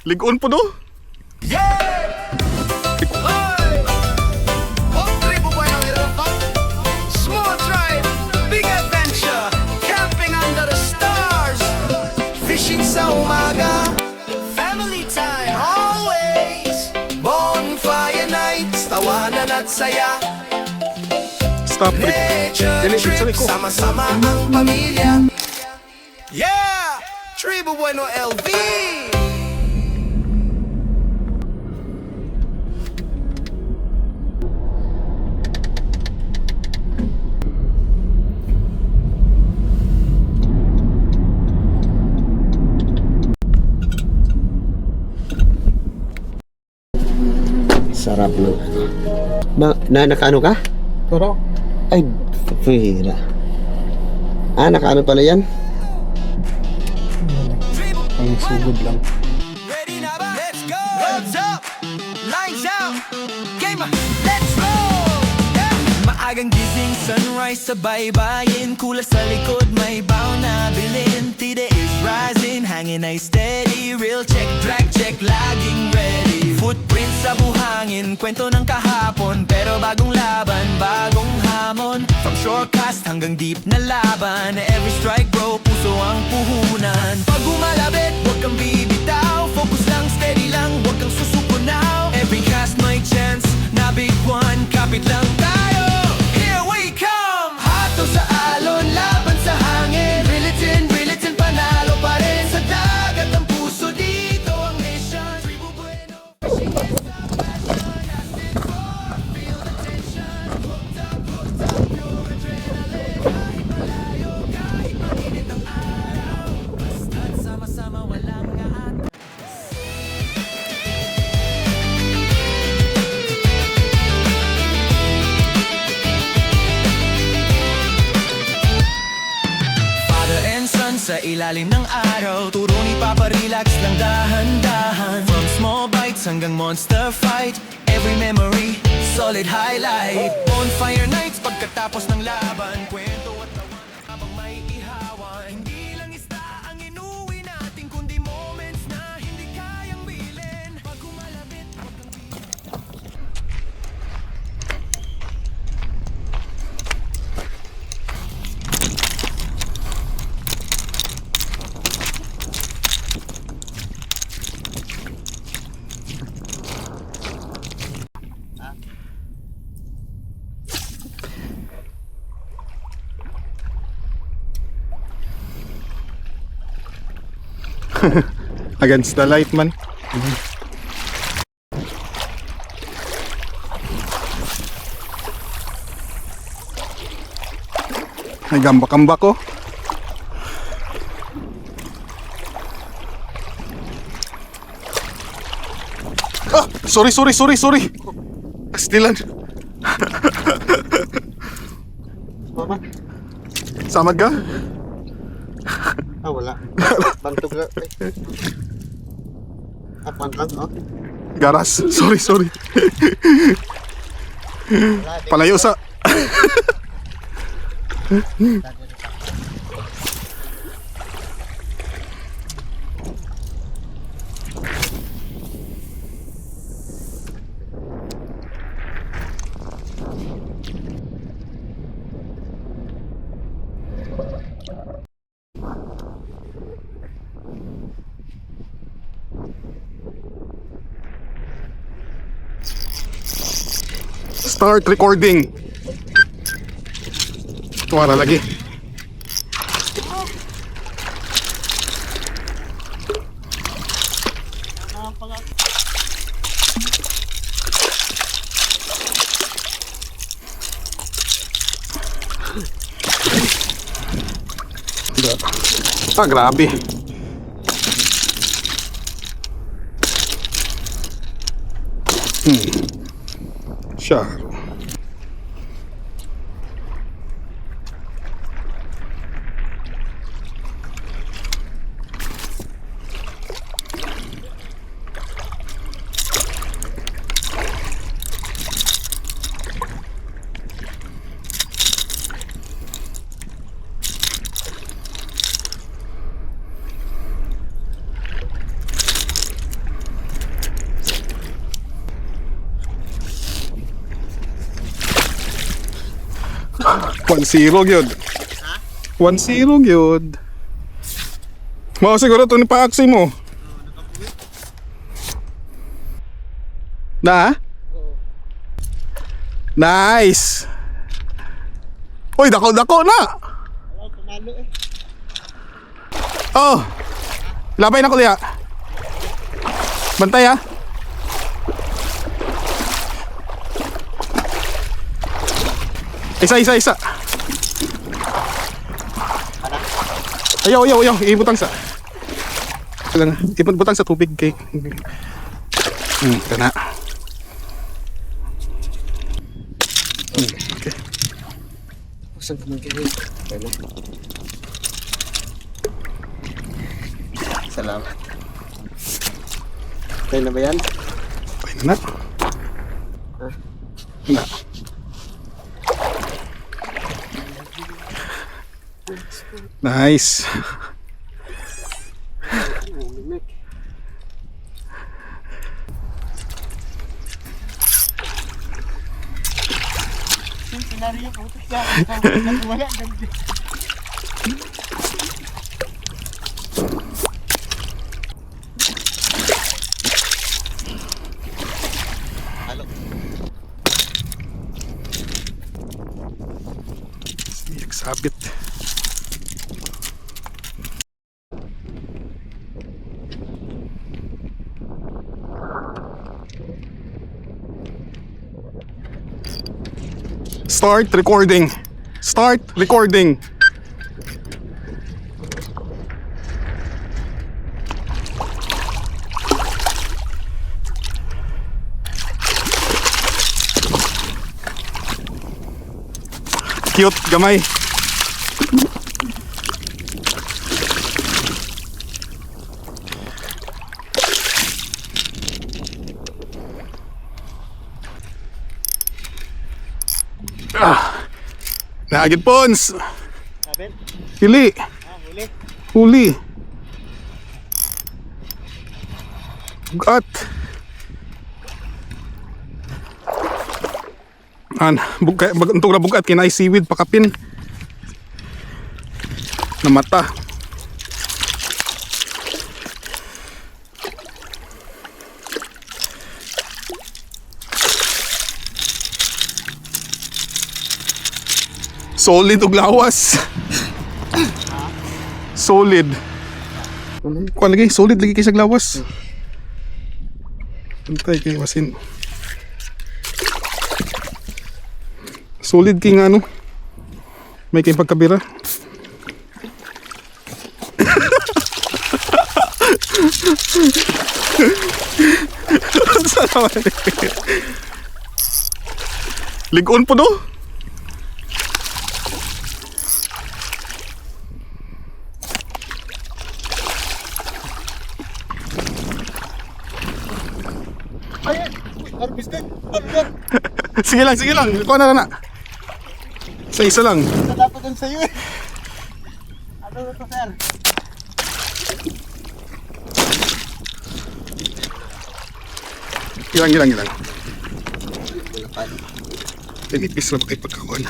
Ligon po do. Yeah! Oy! Oh, tribo boy ng Irafang. Small tribe, big adventure. Camping under the stars. Fishing sa umaga. Family time always. Bonfire nights, tawanan at saya. Stop it. Nature trip, sama-sama ang pamilya. Yeah! Tribo boy no LV. Sarap no. Nakaano ka? Toro. Ay, pera. Nakaano pala yan? Ang sugod lang. Ready na ba? Let's go! Roads up! Lines out! Game on! Let's roll! Yeah! Maagang gising, sunrise sa baybayin. Kula sa likod, may baon na bilin. Tide is rising, hangin ay steady. Real check, drag check, laging ready. Footprints sa buhangin, kwento ng kahapon. Pero bagong laban, bagong hamon. From shortcast hanggang deep na laban. Every strike bro, puso ang puhunan. Pag umalabit, huwag kang bibitaw. Focus lang, steady lang, huwag kang susuko now. Every cast may chance, na big one, kapit lang tayo. Here we come! Hato sa alon, laban sa hangin. Rilitin, panalo pa rin sa dagat. Ang puso dito, ang mission. Tribu Bueno. Sama-sama walang ngaat. Father and son sa ilalim ng araw. Turo ni Papa, relax lang dahan-dahan. From small bites hanggang monster fight. Every memory, solid highlight. Bonfire nights pagkatapos ng laban. Kwento at tawa habang may ihawan. Hindi lang isda ang inuwi natin, kundi moments na hindi kayang bilhin. Pag umalabit, huwag kang Against the light man. May gambak-gambak ko. Sorry. Stilan. Mama? Samad ka? Wala. Bantog lang. Apan lang, oh. Garas. Sorry. Palayo sa... Start recording. Tuwara lagi. Grabe. Siya. 1-0 gyud. 1-0 gyud. Mao siguro to ni paaksi mo. Na? Nice. Uy, dako-dako na. Oh. Labay na ko diya. Bantay ha. Isa. Ayaw. Ibutang sa. Ibutang sa tubig kay. Kana. Okay. Saan ka magkiri? Salamat. Okay na ba yan? Okay na. Na. Nice. Sabit. Start recording. Start recording. Cute, gamay. Naagid pons. Hili. Huli. Bugat. Untuk na bugat kinay seaweed pakapin. Na mata. Solid og lawas. Solid. Kuan lagi, solid lagi kay sa lawas. Antay kay wasin. Solid kay nga ano. May kay pagkabira. Ligon po do. Sige lang. Ikaw na. Sa isa lang. Dapat dun sa'yo eh. Ano na to, sir? Gilang. Pinipis lang kayo pagkakuan.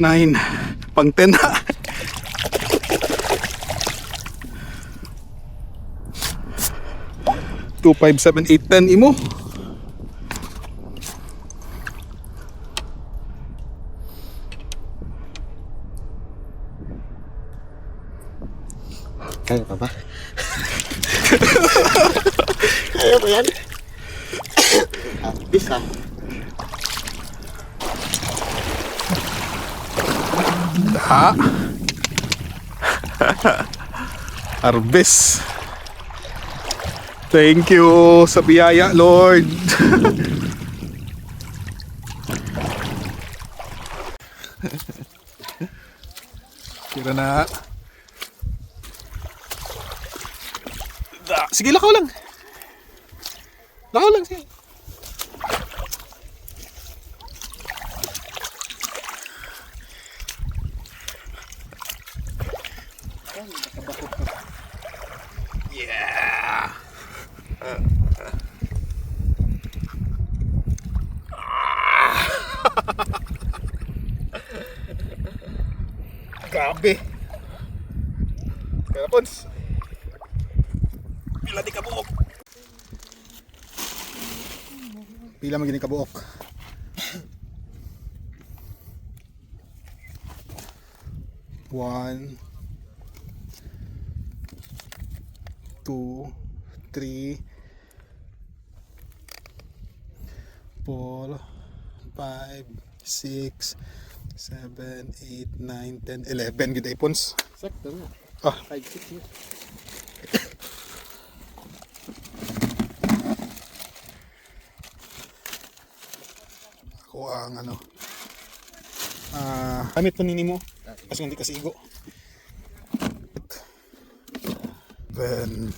Nine. Pang 10 na. Two, 5, 7, 8, 10 imo. Kaya pa ba? Kaya ba yan? Bisa. Ha? Harvest. Thank you sa biyaya, Lord. Kira na. Sige, lakaw lang. Sige. Yeah! Grabe! Kaya Pons, pila di kabuok. Pila magini kabuok. One, 2, 3, 4, 5, 6, 7, 8, 9, 10, 11 gid ay Pons. Sakto na. Ah, 5-6 na. ako ang ano. Gamit to nini mo. Kasi hindi kasi igo. Then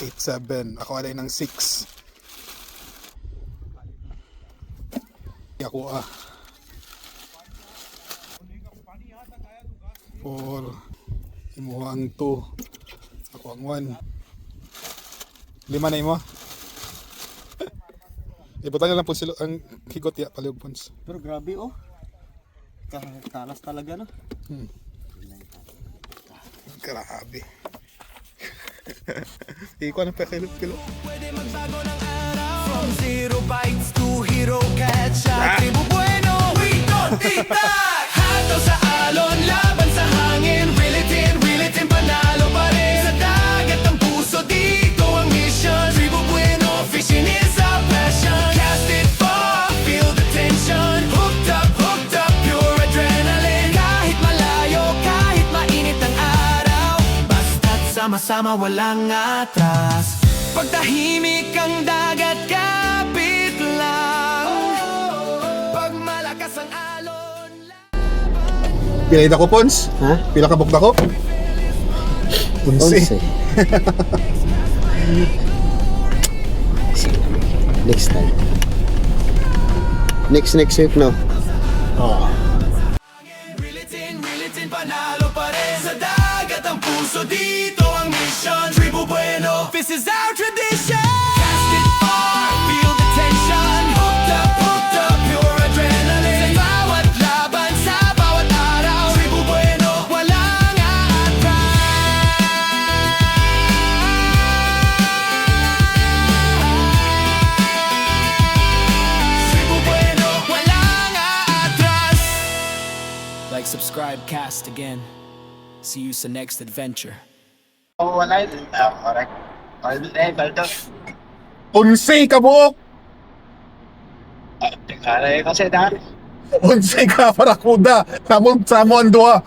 8, 7. Ako alay ng 6. Ako 4. Imo ang 2. Ako ang 1. 5 na imo. Ibutan na lang po sila ang higot ya paliog Pons. Pero grabe oh. Talas talaga no. Grabe. Ikaw na pa kilo. Pwede magbago ng araw. From 0 bites to hero catch up. Tribu Bueno, we don't titag. Hataw sa alon, laban sa hangin. Reel it in, panalo pa rin. Sa dagat ang puso, dito ang mission. Tribu Bueno, fishing is our passion. Cast it far, feel the tension. Hooked up, pure adrenaline. Kahit malayo, kahit mainit ang araw. Basta't sama-sama, walang atras. Pagtahimik ang dagat, kapit lang. Pag malakas ang alon, Pila ida ko Pons? Ha? Pila ka bukda ko? 11. Next time. Next week no. reel it in, panalo pa rin. Sa dagat ang puso, dito ang mission. Tribu Bueno, this is our tradition. Cast it far, feel the tension. Hooked up, pure adrenaline. Sa bawat laban, sa bawat araw. Tribu Bueno, walang aatras. Tribu Bueno, walang aatras. Like, subscribe, cast again. See you sa next adventure. Oh, wala ito. Correct. Baldo. 11 ka buok. Tingala kasi dahil. 11 ka para kuda. Samon ang duha.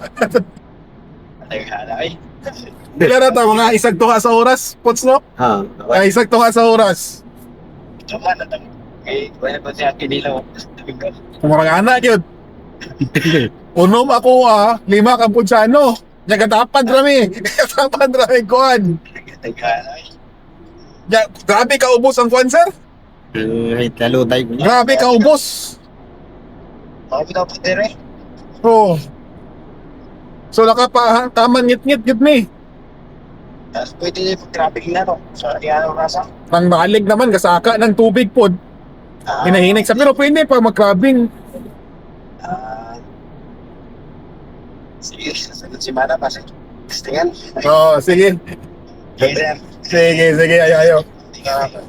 Tingala ay. Pila na ta mga isag tuha sa oras, Pons no? Ha. Ay isag tuha sa oras. Ito man na lang. Eh, wala pa siya kinilaw. Kumarang anak yun. Unom ako 5 kang punsano. Nagatapad rami. Nagatapad rami kuhan. Tingala ay. Grabe ka ubos ang kuhan sir. Lalo tayo. Grabe ka ubos. Mga pinapunti rin. Oh. So nakapa taman ngit-ngit gid ni. Tapos pwede din mag-grabbing na no. So, yan ang rasa. Nang malig naman kasaka ng tubig pod. Hinahinig sa pero pwede pa mag-crabbing. Sige, sasagot si Mana pa. Gusto yan. Oh, sige. Okay, sir. Sige, ayo. Tingnan ako.